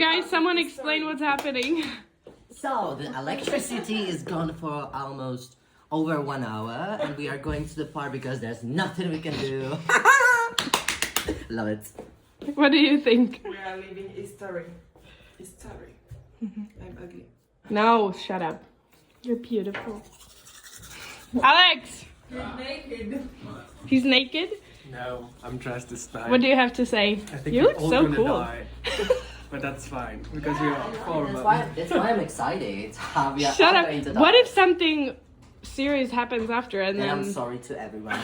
Guys, someone explain what's happening. So, the electricity is gone for almost over 1 hour, and we are going to the park because there's nothing we can do. Love it. What do you think? We are living history. History. I'm ugly. No, shut up. You're beautiful. Alex! You're naked. He's naked? No, I'm dressed this time. What do you have to say? I think You we're look all so gonna cool. die. But that's fine, because we are formal. That's why I'm excited. We are Shut all up. going to die. What if something serious happens after and And I'm then... sorry to everyone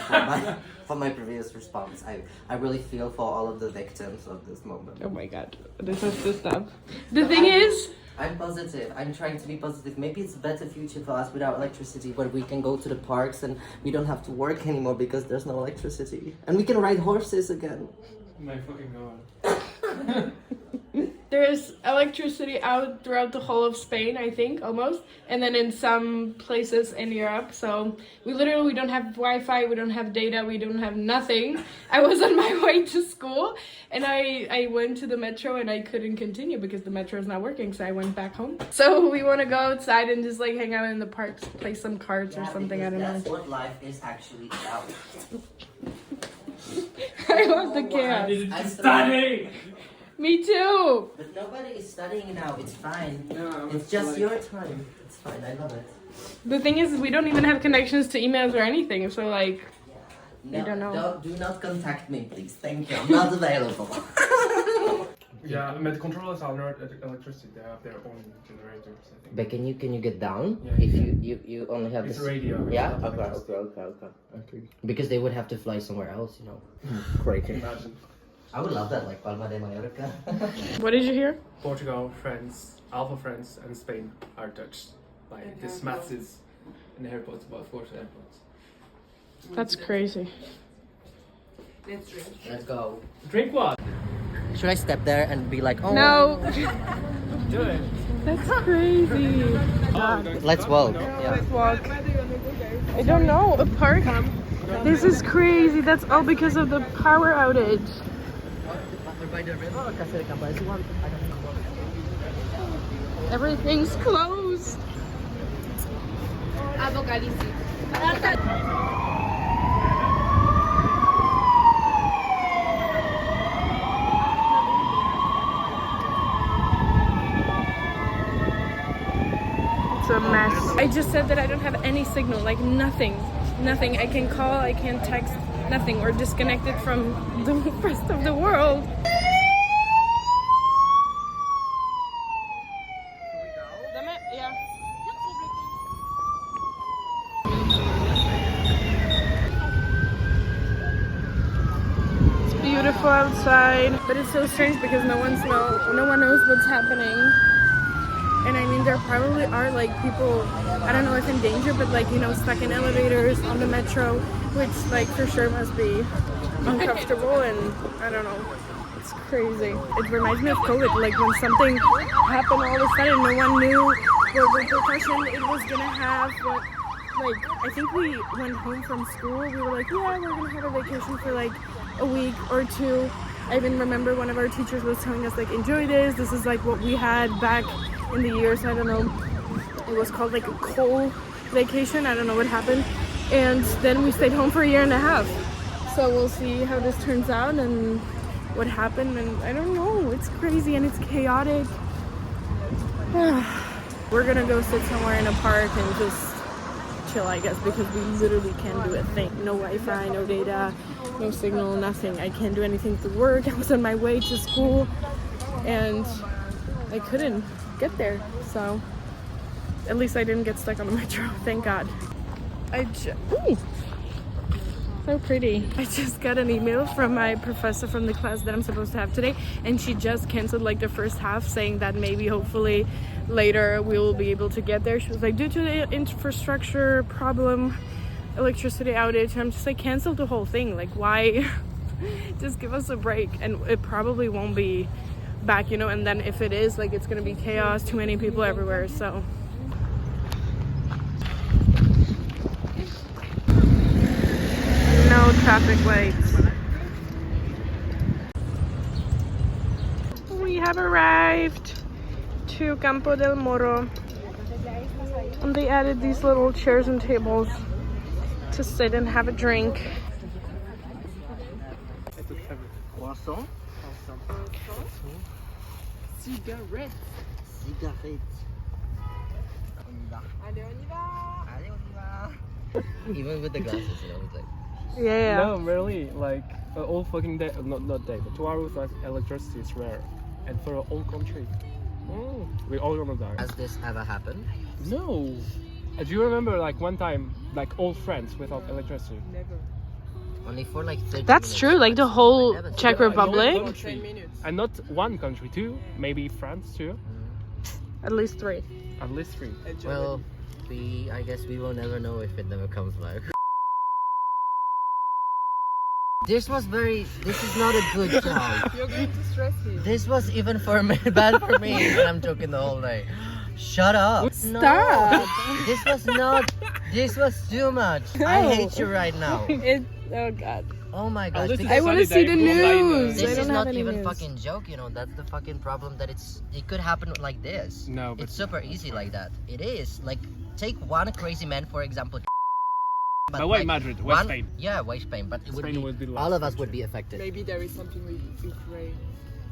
for my previous response. I really feel for all of the victims of this moment. Oh my god, this is the stuff. The thing is... I'm positive. I'm trying to be positive. Maybe it's a better future for us without electricity, where we can go to the parks and we don't have to work anymore because there's no electricity. And we can ride horses again. My fucking god. There's electricity out throughout the whole of Spain, I think, almost. And then in some places in Europe. So we don't have Wi-Fi, we don't have data, we don't have nothing. I was on my way to school and I went to the metro and I couldn't continue because the metro is not working. So I went back home. So we want to go outside and just like hang out in the parks, play some cards or something, I don't know. That's what life is actually about. I love the chaos. I'm Study! Me too. But nobody is studying now. It's fine. No, It's just your time. It's fine. I love it. The thing is, we don't even have connections to emails or anything. So like, No, I don't know. Do not contact me, please. Thank you. I'm not available. Yeah, med controllers are not electricity, they have their own generators, I think. But can you get down Yeah, if yeah. you only have It's this? radio. Yeah. it's not Okay. electricity. Okay. Because they would have to fly somewhere else, you know. Great. Imagine. I would love that, like Palma de Mallorca. what did you hear? Portugal, France, Alpha France, and Spain are touched by this massive in airports, about 40 airports. That's crazy. Let's drink. Let's go. Drink what? Should I step there and be like, oh? No, Do it. that's crazy. Let's walk. Yeah. Let's walk. I don't know, a park? This is crazy. That's all because of the power outage. Everything's closed. It's a mess. I just said that I don't have any signal, like nothing. Nothing. I can call, I can text, nothing. We're disconnected from the rest of the world. Yeah. It's beautiful outside, but it's so strange because no one knows what's happening. And I mean, there probably are like people, I don't know if in danger, but like, you know, stuck in elevators on the metro, which like for sure must be uncomfortable, and I don't know. It's crazy. It reminds me of COVID, like when something happened all of a sudden, no one knew what repercussion it was gonna have. But like, I think we went home from school, we were like, yeah, we're gonna have a vacation for like a week or two. I even remember one of our teachers was telling us like, enjoy this is like what we had back in the years, I don't know, it was called like a coal vacation, I don't know what happened. And then we stayed home for a year and a half. So we'll see how this turns out and what happened, and I don't know, it's crazy and it's chaotic. We're gonna go sit somewhere in a park and just chill, I guess, because we literally can't do a thing. No Wi-Fi, no data, no signal, nothing. I can't do anything to work. I was on my way to school and I couldn't get there, so at least I didn't get stuck on the metro, thank God. Ooh, so pretty. I just got an email from my professor from the class that I'm supposed to have today, and she just canceled like the first half, saying that maybe hopefully later we will be able to get there. She was like, due to the infrastructure problem, electricity outage, and I'm just like, cancel the whole thing, like why? Just give us a break, and it probably won't be back, you know, and then if it is, like, it's gonna be chaos, too many people everywhere, so. No traffic lights. We have arrived to Campo del Moro. And they added these little chairs and tables to sit and have a drink. Croissant. Cigarette. Cigarette. Allez, on y va. Allez, on y va. Even with the glasses, you know, it's like. Yeah. No, really, like all fucking day, not day, but 2 hours without electricity is rare, and for a whole country, we all gonna die. Has this ever happened? No. Do you remember like one time, like all friends without electricity? Never. Only for like 30 That's minutes. true, like the whole I never saw Czech that. Republic. 10 minutes. And not one country, two, maybe France too, At least 3. at least 3. And Well, I guess we will never know if it never comes back. This is not a good joke. You're going to stress him. This was even for me, bad for me, and I'm joking the whole day. Shut up. Stop. This was too much. I hate you right now. Oh god. Oh my gosh. listen because I want to see the news. I this is don't have not any even news. fucking joke, you know. That's the fucking problem, that it could happen like this. No, but It's super easy like that. It is. Like, take one crazy man, for example. But wait, like, Madrid, West Spain. Yeah, West Spain. But it would Spain be, would be the all last of us country. would be affected. Maybe there is something with Ukraine,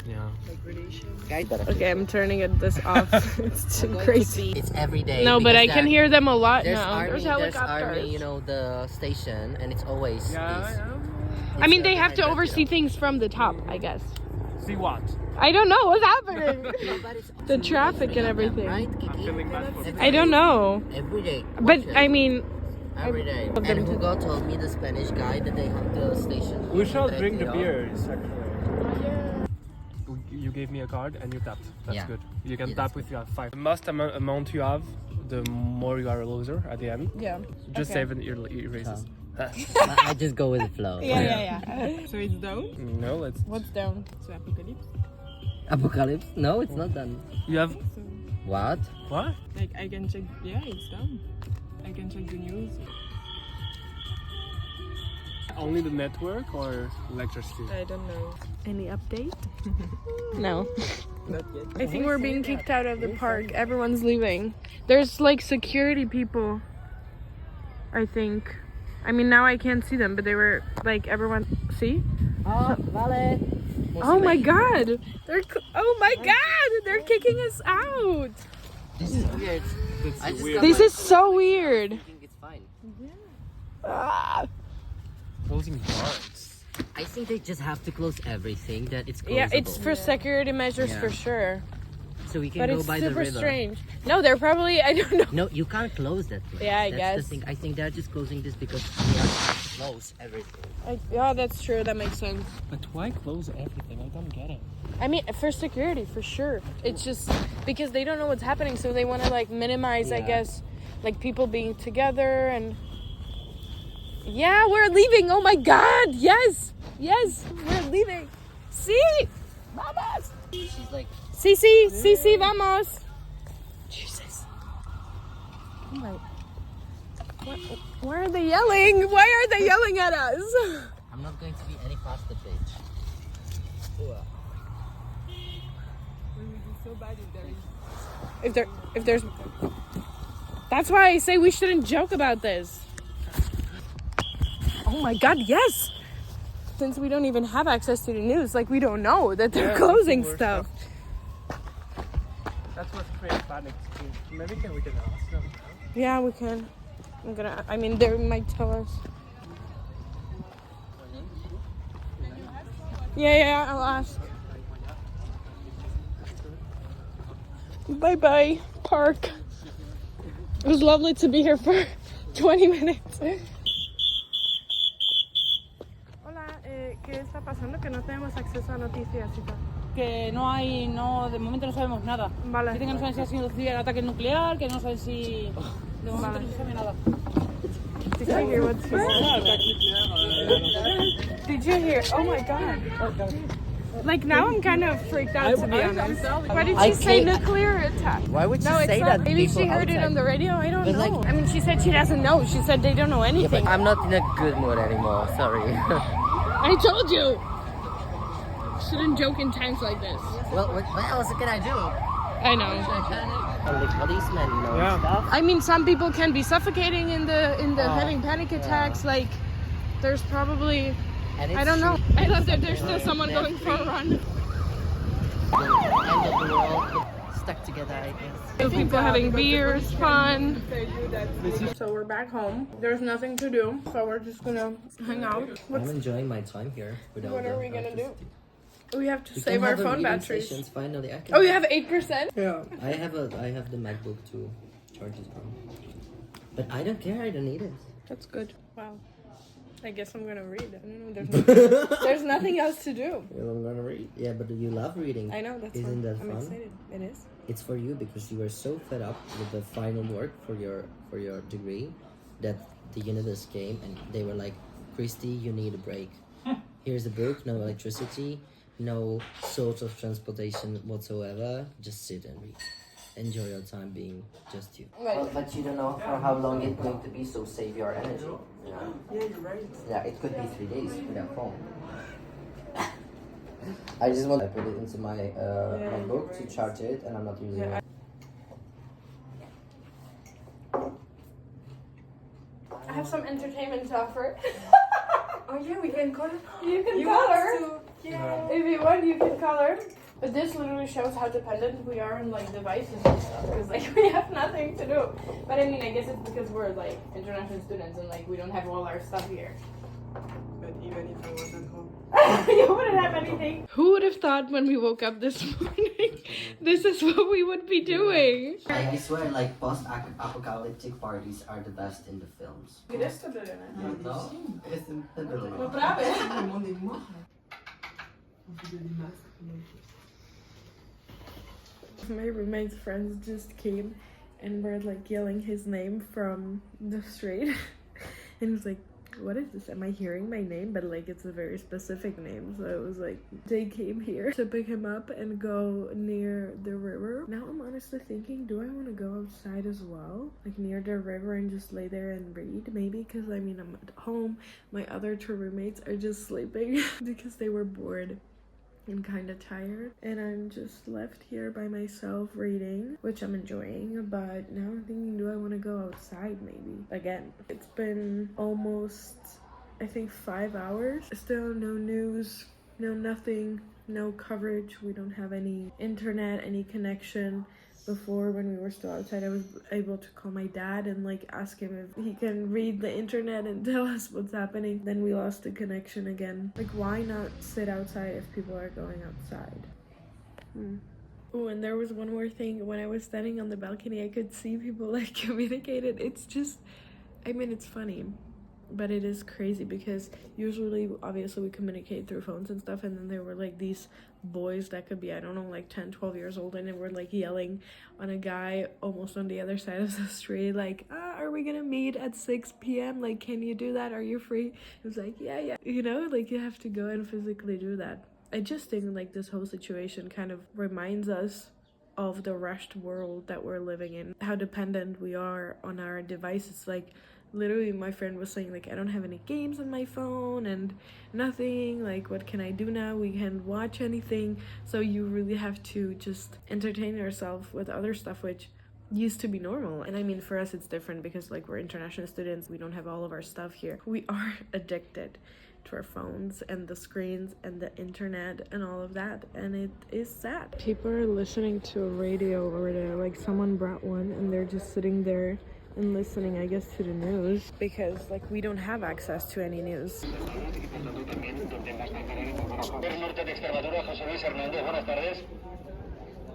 Yeah. like relations. Guys, Okay, I'm turning this off. It's too crazy. it's every day. No, but because I can hear them a lot There's now. army, There's there's helicopters. army, you know, the station, and it's always Yeah, peace. I mean, they It's, have to behind us, oversee you know. things from the top, I guess. See what? I don't know what's happening. No, but it's The also traffic every and day, everything. Right? I'm feeling bad for I don't know. Every day. But Watch it. I mean, Every day. Of them And too. Hugo told me, the Spanish guy, that they have the station. We shall drink the Yeah. beers, actually. You gave me a card and you tapped. That's Yeah. good. You can Yeah, tap that's with your 5. The most amount you have, the more you are a loser at the end. yeah. Just Okay. save it, erases. I just go with the flow. Yeah. So it's down. No, let's. What's down? So apocalypse. Apocalypse? No, it's not done. You have So, What? what? like I can check. Yeah, it's down. I can check the news. Only the network or electricity? I don't know. Any update? No. Not yet. I think we're being kicked out of the park. Everyone's leaving. There's like security people. I think. I mean, now I can't see them, but they were like everyone. See? Oh, vale. Oh my god! Oh my god! They're kicking us out. This is weird. That's I just weird. got This is so weird. I think it's fine. Ah. Closing bars. I think they just have to close everything, that it's closable. Yeah, it's for security measures Yeah. for sure. So we can But go it's by the super river. strange. No, they're probably. I don't know. No, you can't close that place. Yeah, I That's guess. the thing. I think they're just closing this because they have to close everything. Yeah, that's true. That makes sense. But why close everything? I don't get it. I mean, for security, for sure. It's just because they don't know what's happening, so they want to like minimize, I Yeah. guess, like people being together and. Yeah, we're leaving. Oh my God! Yes, we're leaving. Sí, vamos. She's like, Sí, vamos. Jesus. Oh my. Why are they yelling? Why are they yelling at us? I'm not going to be any faster, bitch. We will be so bad if there is. If there's. That's why I say we shouldn't joke about this. Oh my God, yes! Since we don't even have access to the news, like we don't know that they're closing stuff. That's what creates panic. Maybe we can ask them. Yeah, we can. I mean, they might tell us. Yeah, I'll ask. Bye, park. It was lovely to be here for 20 minutes. Hola, ¿qué está pasando? Que no tenemos acceso a noticias y tal. Que de momento no sabemos nada. Vale. Dicen que no saben si ha sido el ataque nuclear, que no saben si... De momento no se sabe nada. Did you hear what she said? Did you hear? Oh my God. Like now I'm kind of freaked out, to be honest. Why did she say nuclear attack? why would she No, it's say not. that? Maybe people she heard it outside? on the radio. I don't But know. like- I mean, she said she doesn't know. She said they don't know Yeah, anything. but I'm not in a good mood anymore. Sorry. I told you. shouldn't joke in times like this. Well, what else can I do? I know. And the policemen, you know, Yeah. stuff. I mean, some people can be suffocating in the having panic attacks. Like, there's probably, And it's I don't know. true. I love that there's still someone going for a run. The end of the world, stuck together, I guess. People having beers, fun. Tell you that So we're back home. There's nothing to do, so we're just gonna hang out. I'm enjoying my time here. What are we gonna do? We have to We save can our have a phone reading batteries. sessions, finally. I can Oh, you have 8%? Yeah. I have the MacBook to charge it from. But I don't care, I don't need it. That's good. Wow. I guess I'm gonna read. I don't know. There's nothing else to do. Well, I'm gonna read. Yeah, but you love reading. I know, that's Isn't fun. that I'm fun? excited. It is. It's for you because you were so fed up with the final work for your degree that the universe came and they were like, Christy, you need a break. Here's a book, no electricity, no sort of transportation whatsoever. Just sit and read. Enjoy your time being just you. Right. But you don't know for how long it's going to be, so save your energy. yeah, you're right. Yeah, it could be 3 days without phone. I just want to put it into my my book to charge it, and I'm not using it. I have some entertainment to offer. Oh yeah, we can color. You can You color. want to? Yeah. If you want, you can color. But this literally shows how dependent we are on like devices and stuff. Because like we have nothing to do. But I mean, I guess it's because we're like international students and like we don't have all our stuff here. But even if I was at home. You wouldn't have anything. Who would have thought when we woke up this morning, this is what we would be doing? I swear, like post-apocalyptic parties are the best in the films. No, it's impossible. My roommate's friends just came and were like yelling his name from the street. And it was like, what is this? Am I hearing my name? But like it's a very specific name. So it was like they came here to pick him up and go near the river. Now I'm honestly thinking, do I want to go outside as well? Like near the river and just lay there and read? Maybe because I mean I'm at home. My other two roommates are just sleeping because they were bored and kind of tired, and I'm just left here by myself reading, which I'm enjoying. But now I'm thinking, do I want to go outside maybe again? It's been almost, I think, 5 hours. Still no news, no nothing, no coverage. We don't have any internet, any connection. Before, when we were still outside, I was able to call my dad and like ask him if he can read the internet and tell us what's happening. Then we lost the connection again. Like, why not sit outside if people are going outside? Oh, and there was one more thing. When I was standing on the balcony, I could see people like communicated. It's just, I mean, it's funny, but it is crazy because usually, obviously, we communicate through phones and stuff, and then there were like these boys that could be, I don't know, like 10, 12 years old, and they were like yelling on a guy almost on the other side of the street, like, are we gonna meet at 6 p.m? Like, can you do that? Are you free? It was like, yeah, you know, like you have to go and physically do that. I just think like this whole situation kind of reminds us of the rushed world that we're living in, how dependent we are on our devices. Like, literally my friend was saying like, I don't have any games on my phone and nothing, like what can I do now? We can't watch anything. So you really have to just entertain yourself with other stuff, which used to be normal. And I mean, for us it's different because like we're international students, we don't have all of our stuff here. We are addicted to our phones and the screens and the internet and all of that, and it is sad. People are listening to a radio over there, like someone brought one and they're just sitting there and listening, I guess, to the news, because like we don't have access to any news.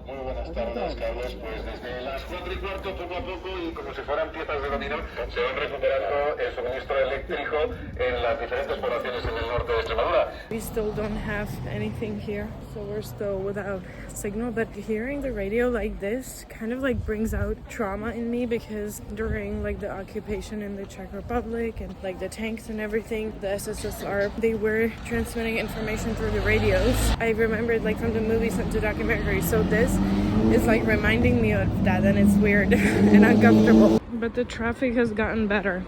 Muy buenas tardes, Carlos. Pues desde las 4:15, poco a poco, y como si fueran piezas de dominó, se van recuperando el suministro eléctrico en las diferentes poblaciones en el norte de Extremadura. We still don't have anything here, so we're still without signal. But hearing the radio like this kind of like brings out trauma in me, because during like the occupation in the Czech Republic and like the tanks and everything, the SSSR, they were transmitting information through the radios. I remembered like from the movies and the documentaries. So this is like reminding me of that, and it's weird and uncomfortable. But the traffic has gotten better.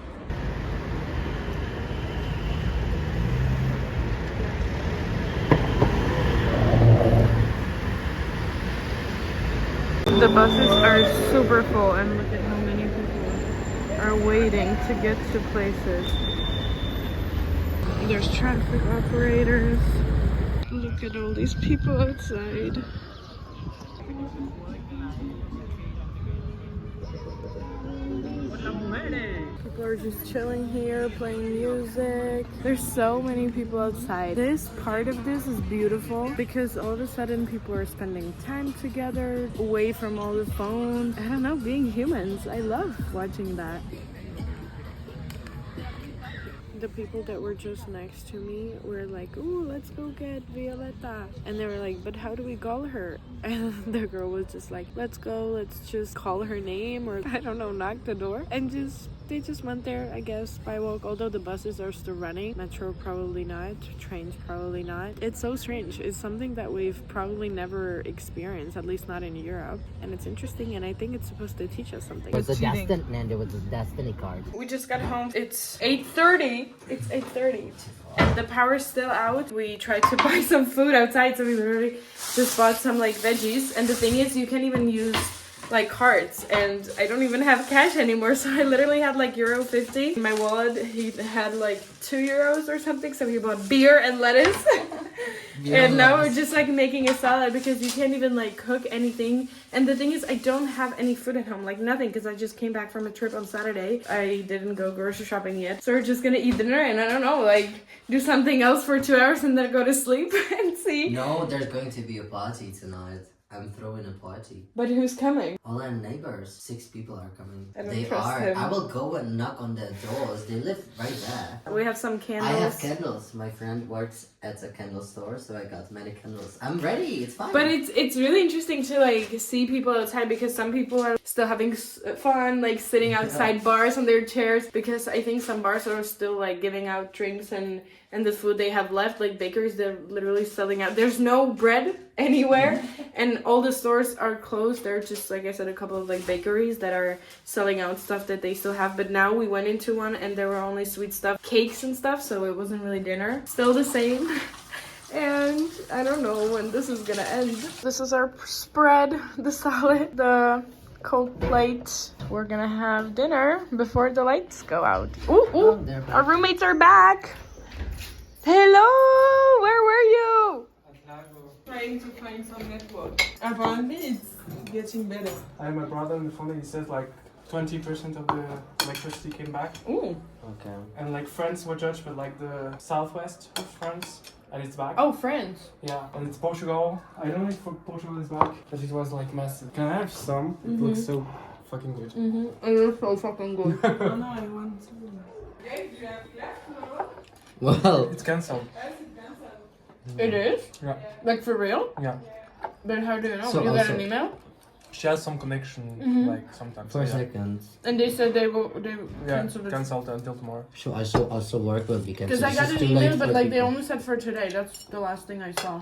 The buses are super full, and look at how many people are waiting to get to places. There's traffic operators. Look at all these people outside. People are just chilling here, playing music. There's so many people outside. This part of this is beautiful because all of a sudden people are spending time together, away from all the phones. I don't know, being humans. I love watching that. The people that were just next to me were like, "Ooh, let's go get Violeta." And they were like, "But how do we call her?" And the girl was just like, "Let's go, let's just call her name, or I don't know, knock the door." And they just went there, I guess, by walk. Although the buses are still running. Metro probably not, trains probably not. It's so strange. It's something that we've probably never experienced, at least not in Europe. And it's interesting, and I think it's supposed to teach us something. There was a destiny card. We just got home. It's 8:30. It's 8:30. And the power's still out. We tried to buy some food outside, so we literally just bought some like veggies. And the thing is, you can't even use like cards, and I don't even have cash anymore, so I literally had like €50 in my wallet. He had like €2 or something, so he bought beer and lettuce. And now we're just like making a salad because you can't even like cook anything. And the thing is, I don't have any food at home, like nothing, because I just came back from a trip on Saturday. I didn't go grocery shopping yet, so we're just gonna eat dinner and I don't know, like do something else for 2 hours and then go to sleep and see. No, there's going to be a party tonight. I'm throwing a party. But who's coming? All our neighbors. 6 people are coming. I don't They trust are. him. I will go and knock on their doors. They live right there. We have some candles. I have candles. My friend works at a candle store, so I got many candles. I'm ready. It's fine. But it's really interesting to like see people outside because some people are still having fun, like sitting outside bars on their chairs, because I think some bars are still like giving out drinks and the food they have left, like bakeries, they're literally selling out. There's no bread anywhere and all the stores are closed. There are just, like I said, a couple of like bakeries that are selling out stuff that they still have. But now we went into one and there were only sweet stuff, cakes and stuff, so it wasn't really dinner. Still the same. And I don't know when this is gonna end. This is our spread, the salad, the cold plate. We're gonna have dinner before the lights go out. Ooh, our roommates are back. Hello, where were you? Trying to find some network. Apparently it's getting better. I have my brother on the phone and he says like 20% of the electricity came back. Ooh. Okay. And like France were judged, but like the southwest of France, and it's back. Oh, France. Yeah, and it's Portugal. I don't know if Portugal is back, but it was like massive. Can I have some? It looks so fucking good. It is so fucking good. Oh no, I want to. Well, It's cancelled. It is? Yeah. Like for real? Yeah. Then how do you know? So you got also- an email? She has some connection, like sometimes. for a yeah. second. And they said they Yeah, canceled it. cancelled until tomorrow. So also work will be cancelled. Because I got It's an too late email, for but the like they people. only said for today. That's the last thing I saw.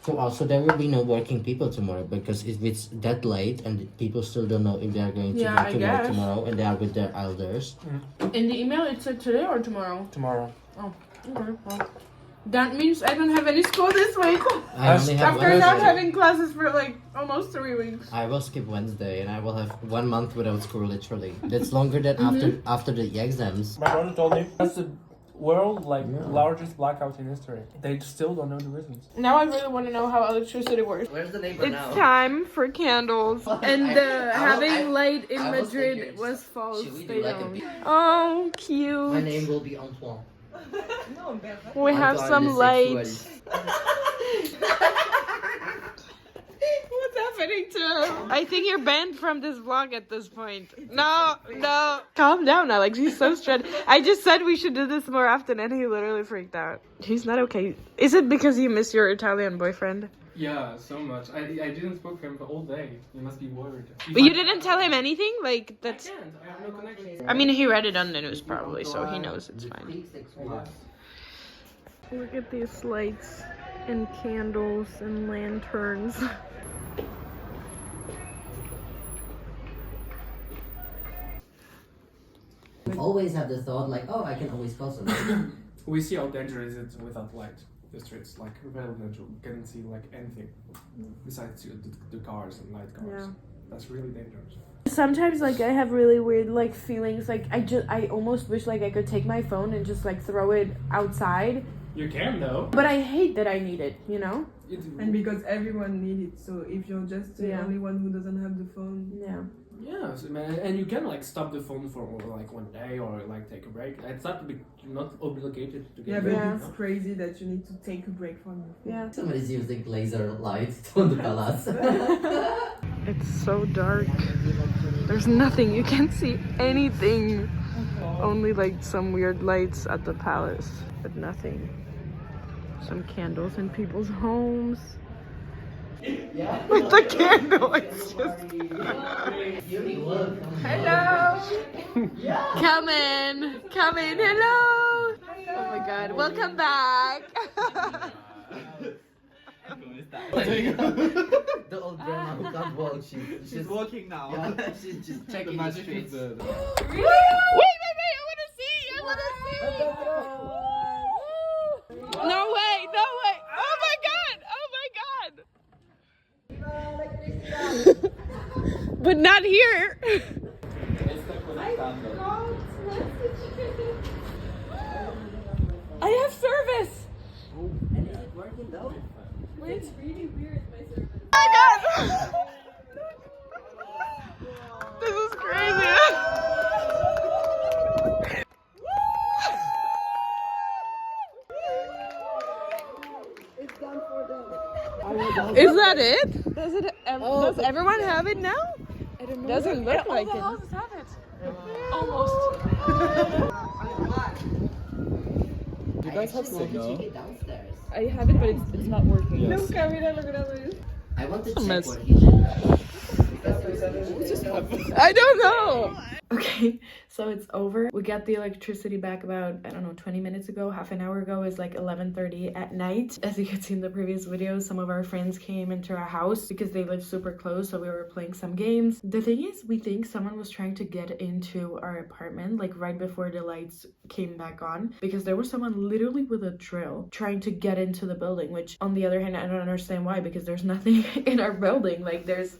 So also there will be no working people tomorrow, because if it's that late and people still don't know if they are going to Yeah, go I to work guess. tomorrow and they are with their elders. In the email, it said today or tomorrow? Tomorrow. Oh, okay. Well, that means I don't have any school this week. I only have After not Wednesday. having classes for like almost 3 weeks. I will skip Wednesday and I will have 1 month without school, literally. That's longer than after the exams. My brother told me that's the world Yeah. largest blackout in history. They still don't know the reasons. Now I really want to know how electricity works. Where's the neighbor It's time for candles. And having light in I was Madrid thinking, was false. should we do They like a don't. big- Oh, My cute. name will be Antoine. We have Antoine some the light. sexualist. What's happening to him? I think you're banned from this vlog at this point. No. Calm down, Alex. He's so stressed. I just said we should do this more often and he literally freaked out. He's not okay. Is it because you miss your Italian boyfriend? Yeah, so much. I didn't speak to him for all day. You must be worried. But you didn't tell him anything? Like, that's... I can't. I have no connection. I mean, he read it on the news probably, so he knows it's fine. Look at these lights and candles and lanterns. We always have the thought like, oh, I can always call somebody. We see how dangerous it is without light. the streets, like very natural. You can't see like anything besides the cars and light cars. Yeah. That's really dangerous. Sometimes like I have really weird like feelings, like I almost wish like I could take my phone and just like throw it outside, You can though. but I hate that I need it, you know? And because everyone needs it, so if you're just the only one who doesn't have the phone, Yeah, so, and you can like stop the phone for like 1 day or like take a break. It's not you're not obligated to get but break, it's crazy that you need to take a break from your phone. Yeah. Somebody's using laser lights on the palace. It's so dark. There's nothing. You can't see anything. Only like some weird lights at the palace, but nothing. Some candles in people's homes. With the candle, it's just... Hello! Come in! Come in! Hello! Oh my god, welcome back! The old grandma who can't walk, she's walking now. Yeah, she's just checking the streets. Wait, I wanna see! No way! Oh my god! But not here! I have service! And is it working though? It's really weird, my service. Oh my god! This is crazy! It's done for them. Is that it? Does everyone have it now? I don't know. Doesn't look like it. All the houses have it. Almost. You guys have signal. Downstairs. I have it, but it's not working. Yes. I want to check mess. what he did. I don't know. Okay, so it's over. We got the electricity back about, I don't know, 20 minutes ago. Half an hour ago is like 11:30 at night. As you can see in the previous video, some of our friends came into our house because they live super close, so we were playing some games. The thing is, we think someone was trying to get into our apartment like right before the lights came back on, because there was someone literally with a drill trying to get into the building, which on the other hand, I don't understand why, because there's nothing in our building. Like there's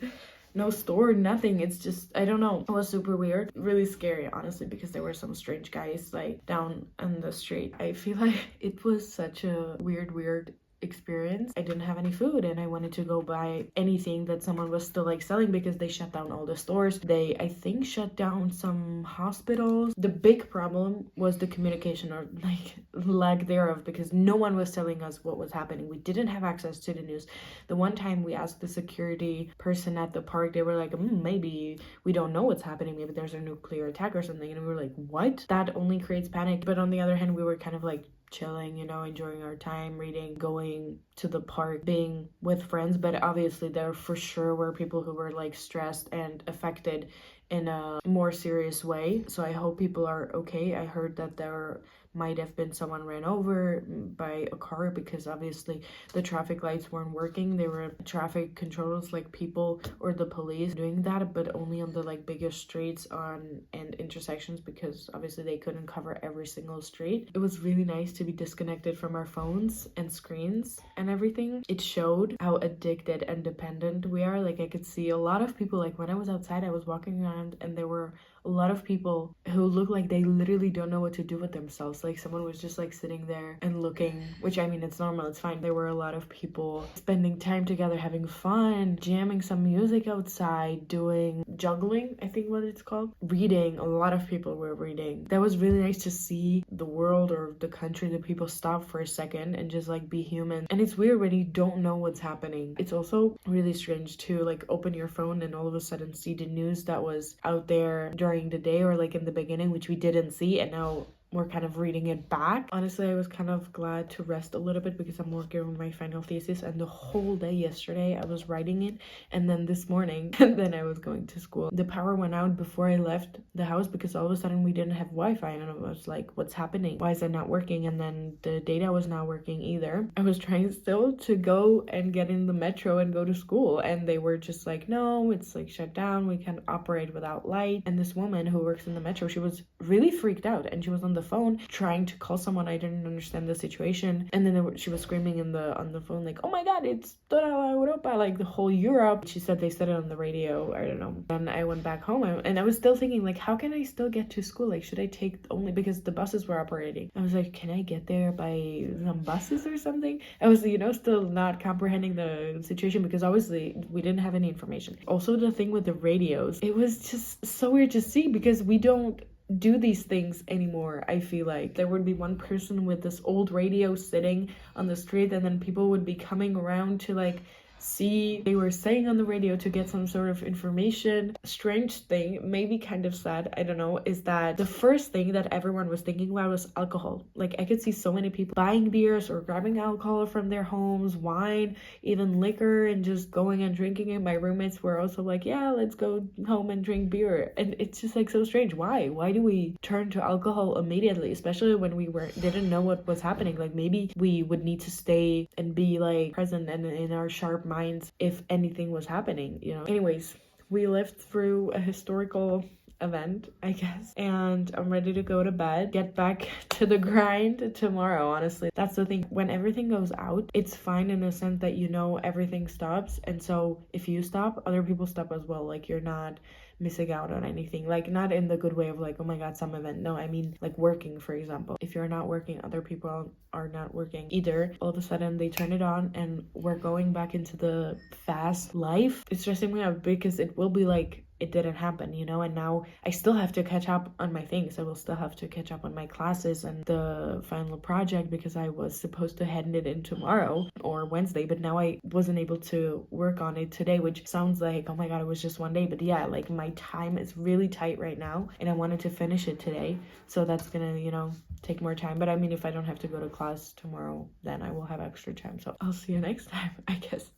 no store, nothing. It's just, I don't know. It was super weird. Really scary, honestly, because there were some strange guys like down on the street. I feel like it was such a weird experience. I didn't have any food and I wanted to go buy anything that someone was still like selling, because they shut down all the stores. They, I think, shut down some hospitals. The big problem was the communication, or like lack thereof, because no one was telling us what was happening. We didn't have access to the news. The one time we asked the security person at the park, they were like, maybe we don't know what's happening, maybe there's a nuclear attack or something, and we were like, what? That only creates panic. But on the other hand, we were kind of like chilling, you know, enjoying our time, reading, going to the park, being with friends. But obviously there for sure were people who were like stressed and affected in a more serious way. So I hope people are okay. I heard that there might have been someone ran over by a car, because obviously the traffic lights weren't working. There were traffic controllers, like people or the police doing that, but only on the like biggest streets and intersections, because obviously they couldn't cover every single street. It was really nice to be disconnected from our phones and screens and everything. It showed how addicted and dependent we are. Like I could see a lot of people, like when I was outside, I was walking around and there were a lot of people who look like they literally don't know what to do with themselves. Like someone was just like sitting there and looking, which I mean, it's normal, it's fine. There were a lot of people spending time together, having fun, jamming some music outside, doing juggling, I think what it's called, reading. A lot of people were reading. That was really nice to see the world or the country, the people stop for a second and just like be human. And it's weird when you don't know what's happening. It's also really strange to like open your phone and all of a sudden see the news that was out there during the day, or like in the beginning, which we didn't see, and now we're kind of reading it back. Honestly, I was kind of glad to rest a little bit because I'm working on my final thesis, and the whole day yesterday I was writing it, and then this morning and then I was going to school. The power went out before I left the house because all of a sudden we didn't have Wi-Fi, and I was like, what's happening? Why is it not working? And then the data was not working either. I was trying still to go and get in the metro and go to school, and they were just like, no, it's like shut down, we can't operate without light. And this woman who works in the metro, she was really freaked out, and she was on the the phone trying to call someone. I didn't understand the situation, and then she was screaming on the phone like, oh my god, it's toda Europa, like the whole Europe. She said they said it on the radio, I don't know. Then I went back home, and I was still thinking like, how can I still get to school? Like, should I take only, because the buses were operating, I was like, can I get there by some buses or something? I was, you know, still not comprehending the situation, because obviously we didn't have any information. Also, the thing with the radios, it was just so weird to see, because we don't do these things anymore. I feel like there would be one person with this old radio sitting on the street, and then people would be coming around to like see they were saying on the radio to get some sort of information. Strange thing, maybe kind of sad, I don't know, is that the first thing that everyone was thinking about was alcohol. Like, I could see so many people buying beers or grabbing alcohol from their homes, wine, even liquor, and just going and drinking it. My roommates were also like, yeah, let's go home and drink beer. And it's just like so strange. Why do we turn to alcohol immediately, especially when we didn't know what was happening? Like, maybe we would need to stay and be like present and in our sharp minds if anything was happening, you know. Anyways, we lived through a historical event, I guess, and I'm ready to go to bed, get back to the grind tomorrow. Honestly, that's the thing. When everything goes out, it's fine in a sense that, you know, everything stops, and so if you stop, other people stop as well. Like, you're not missing out on anything, like not in the good way of like, oh my god, some event. No, I mean like working, for example. If you're not working, other people are not working either. All of a sudden they turn it on and we're going back into the fast life. It's stressing me out because it will be like it didn't happen, you know. And now I still have to catch up on my things. I will still have to catch up on my classes and the final project, because I was supposed to hand it in tomorrow or Wednesday, but now I wasn't able to work on it today, which sounds like, oh my god, it was just one day. But yeah, like my time is really tight right now, and I wanted to finish it today, so that's gonna, you know, take more time. But I mean, if I don't have to go to class tomorrow, then I will have extra time. So I'll see you next time, I guess.